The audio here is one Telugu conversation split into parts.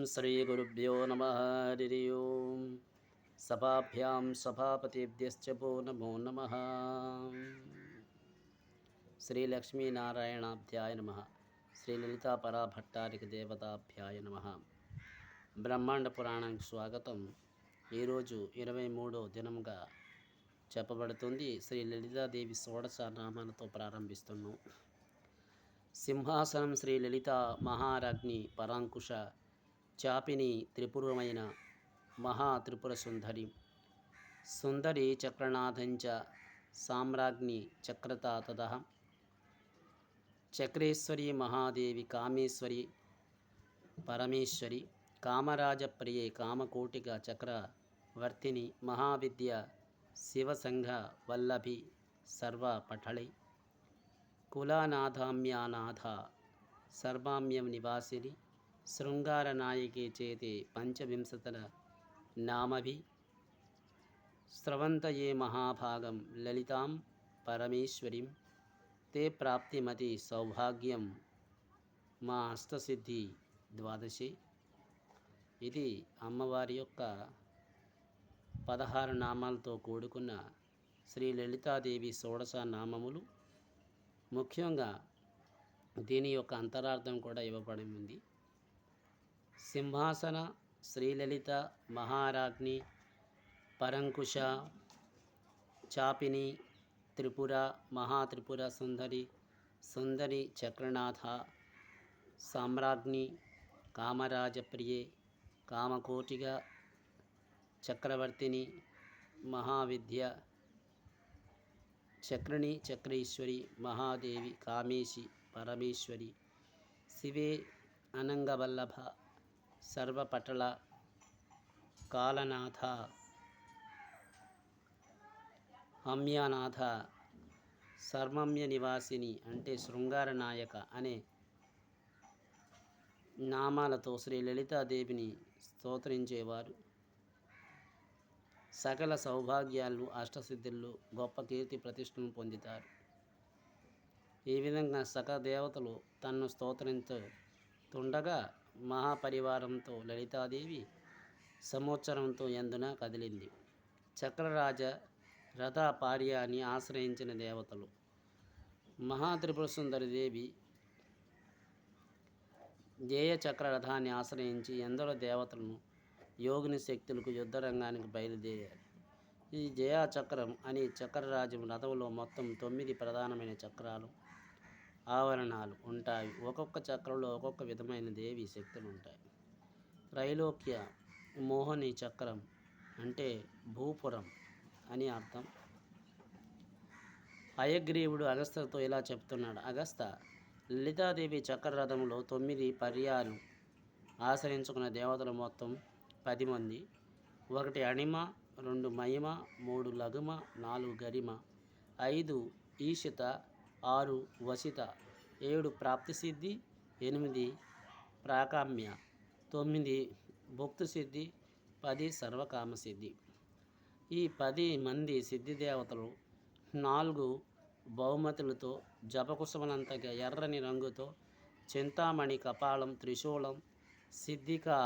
श्रीगुरुभ्यो नमः हरि ओं सभाभ्यां सभापतिभ्यश्च वो नमो नमः। श्रीलक्ष्मीनारायणाभ्याय नमः। శ్రీలలితాపరాభట్టారిక దేవతాభ్యాయ నమః. బ్రహ్మాండ పురాణానికి స్వాగతం. ఈరోజు 23వ దినముగా చెప్పబడుతుంది. శ్రీ లలితాదేవి షోడశ నామాలతో ప్రారంభిస్తున్నాం. సింహాసనం శ్రీ లలిత మహారాజ్ఞి పరాంకుశ చాపిని త్రిపురమైన మహా త్రిపుర సుందరి సుందరి చక్రనాథంచ సామ్రాజ్ఞి చక్రతాతద చక్రేశ్వరి మహాదేవి కామేశ్వరి పరమేశ్వరి కామరాజప్రియే కామకోటిక చక్రవర్తిని మహావిద్య శివసంఘ వల్లభి సర్వపఠళై కులానాథామ్యానాథ సర్వామ్యం నివాసిని శృంగారనాయకే చేతే పంచవింశతల నామభి స్రవంతయే మహాభాగం లలితాం పరమేశ్వరీం తే ప్రాప్తిమతి సౌభాగ్యం మా అష్టసిద్ధి ద్వాదశి. ఇది అమ్మవారి యొక్క 16 నామాలతో కూడుకున్న శ్రీ లలితాదేవి షోడశ నామములు. ముఖ్యంగా దీని యొక్క అంతరార్థం కూడా ఇవ్వబడి ఉంది. సింహాసన శ్రీలలిత మహారాజ్ఞి పరంకుశ చాపిని త్రిపుర మహాత్రిపుర సుందరి సుందరి చక్రనాథ సామ్రాజ్ఞి కామరాజప్రియే కామకోటిక చక్రవర్తిని మహావిద్య చక్రిణి చక్రేశ్వరి మహాదేవి కామేశి పరమేశ్వరి శివే అనంగవల్లభ సర్వపటల కాలనాథ అమ్యానాథ సర్వమ్య నివాసిని అంటే శృంగార నాయక అనే నామాలతో శ్రీ లలితాదేవిని స్తోత్రించేవారు సకల సౌభాగ్యాలు అష్టసిద్ధులు గొప్ప కీర్తి ప్రతిష్టను పొందుతారు. ఈ విధంగా సకల దేవతలు తన్ను స్తోత్రించుతుండగా మహాపరివారంతో లలితాదేవి సంవత్సరంతో ఎందున కదిలింది. చక్రరాజ రథ పార్యాన్ని ఆశ్రయించిన దేవతలు మహాత్రిపుర సుందరి దేవి జయ చక్ర రథాన్ని ఆశ్రయించి ఎందరో దేవతలను యోగిని శక్తులకు యుద్ధరంగానికి బయలుదేరారు. ఈ జయా చక్రం అని చక్రరాజం రథంలో మొత్తం 9 ప్రధానమైన చక్రాలు ఆవరణాలు ఉంటాయి. ఒక్కొక్క చక్రంలో ఒక్కొక్క విధమైన దేవి శక్తులు ఉంటాయి. త్రైలోక్య మోహిని చక్రం అంటే భూపురం అని అర్థం. హయగ్రీవుడు అగస్త్యతో ఇలా చెప్తున్నాడు: అగస్త, లలితాదేవి చక్రరథంలో 9 పర్యాలు ఆశ్రయించుకున్న దేవతలు మొత్తం 10 మంది. 1 అణిమ, 2 మహిమ, 3 లఘుమ, 4 గరిమ, 5 ఈశిత, 6 వసిత, 7 ప్రాప్తిసిద్ధి, 8 ప్రాకామ్య, 9 భుక్తిసిద్ధి, 10 సర్వకామసిద్ధి. ఈ 10 మంది సిద్ధిదేవతలు 4 బహుమతులతో జపకుసుమలంతగా ఎర్రని రంగుతో చింతామణి కపాలం, త్రిశూలం, సిద్ధికా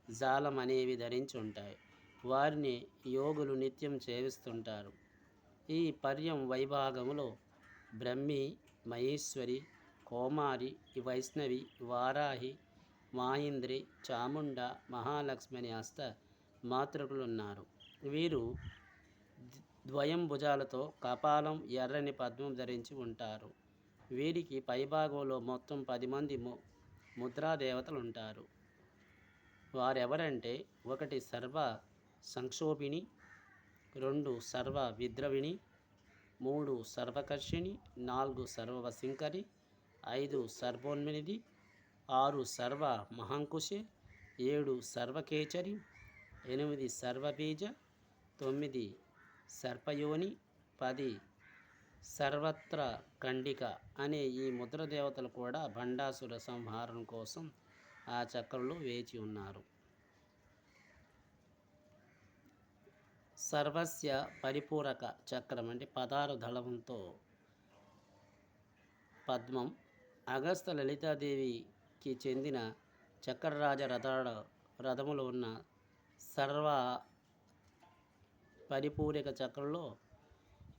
జాలం అనేవి ధరించి ఉంటాయి. వారిని యోగులు నిత్యం సేవిస్తుంటారు. ఈ పర్యం వైభాగములో బ్రహ్మి, మహేశ్వరి, కోమారి, వైష్ణవి, వారాహి, మాహింద్రి, చాముండ, మహాలక్ష్మి అనే అష్ట మాతృకులున్నారు. వీరు ద్వయం భుజాలతో కపాలం, ఎర్రని పద్మం ధరించి ఉంటారు. వీరికి పైభాగంలో మొత్తం 10 మంది ముద్రాదేవతలు ఉంటారు. వారెవరంటే: 1 సర్వ సంక్షోభిణి, 2 సర్వ విద్రవిణి, 3 సర్వకర్షిణి, 4 సర్వవశంకరి, 5 సర్వోన్మినిది, 6 సర్వ మహాంకుశే, 7 సర్వకేచరి, 8 సర్వబీజ, 9 సర్పయోని, 10 సర్వత్ర ఖండిక అనే ఈ ముద్రదేవతలు కూడా భండాసుర సంహారం కోసం ఆ చక్రంలో వేచి ఉన్నారు. సర్వస్య పరిపూరక చక్రం అంటే 16 దళంతో పద్మం. అగస్త లలితాదేవికి చెందిన చక్రరాజ రథములు ఉన్న సర్వ పరిపూరక చక్రంలో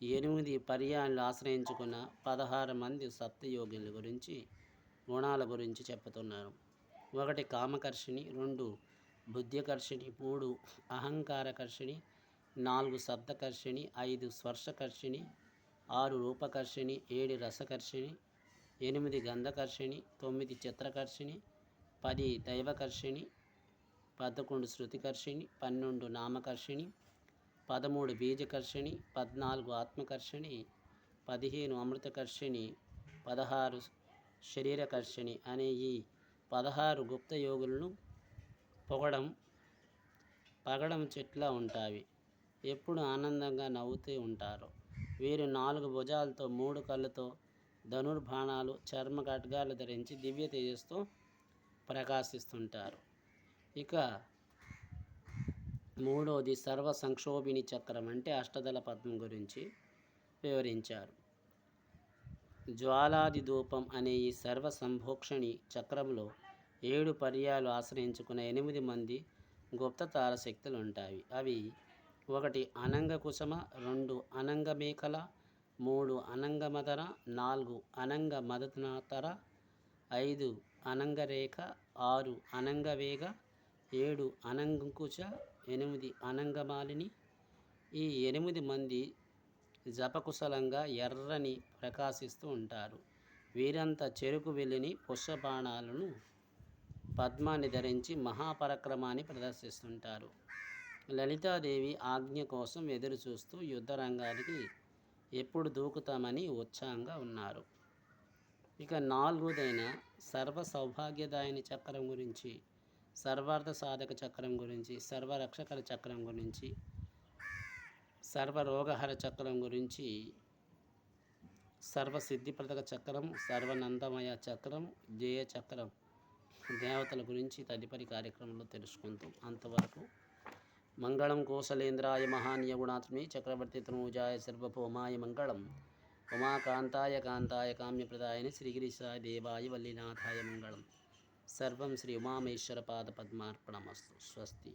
8 పర్యాయాలు ఆశ్రయించుకున్న 16 మంది సప్తయోగుల గురించి, గుణాల గురించి చెప్పుతున్నారు. 1 కామకర్షిణి, 2 బుద్ధికర్షిణి, 3 అహంకారకర్షిణి, 4 శబ్దకర్షిణి, 5 స్పర్శకర్షిణి, 6 రూపకర్షిణి, 7 రసకర్షిణి, 8 గంధకర్షిణి, 9 చిత్రకర్షిణి, 10 దైవకర్షిణి, 11 శృతికర్షిణి, 12 నామకర్షిణి, 13 బీజకర్షిణి, 14 ఆత్మకర్షిణి, 15 అమృతకర్షిణి, 16 శరీరకర్షిణి అనే ఈ 16 గుప్త యోగులను పగడం చెట్లా ఉంటాయి. ఎప్పుడు ఆనందంగా నవ్వుతూ ఉంటారు. వీరు 4 భుజాలతో, 3 కళ్ళతో, ధనుర్బాణాలు, చర్మ ఖడ్గాలు ధరించి దివ్య తేజస్తో ప్రకాశిస్తుంటారు. ఇక మూడోది సర్వ సంక్షోభిణి చక్రం అంటే అష్టదళ పద్మం గురించి వివరించారు. జ్వాలాది ధూపం అనే ఈ సర్వ సంభోక్షణి చక్రంలో 7 పర్యాయాలు ఆశ్రయించుకున్న 8 మంది గుప్త తారశక్తులు ఉంటాయి. అవి 1 అనంగ కుసుమ, 2 అనంగ మేఖల, 3 అనంగ మదన, 4 అనంగ మదనాతర, 5 అనంగ రేఖ, 6 అనంగ వేగ, 7 అనంగుకుశ, 8 అనంగమాలిని. ఈ 8 మంది జపకుశలంగా ఎర్రని ప్రకాశిస్తూ ఉంటారు. వీరంతా చెరుకు వెల్లిని, పుష్పబాణాలను, పద్మాన్ని ధరించి మహాపరాక్రమాన్ని ప్రదర్శిస్తుంటారు. లలితాదేవి ఆజ్ఞ కోసం ఎదురు చూస్తూ యుద్ధ రంగానికి ఎప్పుడు దూకుతామని ఉత్సాహంగా ఉన్నారు. ఇక 4వదైన సర్వ సౌభాగ్యదాయని చక్రం గురించి, సర్వార్థ సాధక చక్రం గురించి, సర్వరక్షకర చక్రం గురించి, సర్వరోగహర చక్రం గురించి, సర్వసిద్ధిప్రదక చక్రం, సర్వనందమయ చక్రం, జయ చక్రం దేవతల గురించి తదుపరి కార్యక్రమంలో తెలుసుకుంటాం. అంతవరకు మంగళం కోసలేంద్రాయ మహానీయ గుణాత్మే చక్రవర్తి తనూజాయ సర్వభౌమాయ మంగళం. ఉమాకాంతాయ కాంతాయ కామ్యప్రదాయని శ్రీగిరిశాయ దేవాయ వల్లీనాథాయ మంగళం. సర్వం శ్రీ ఉమామేశ్వర పాద పద్మార్పణమస్తు. స్వస్తి.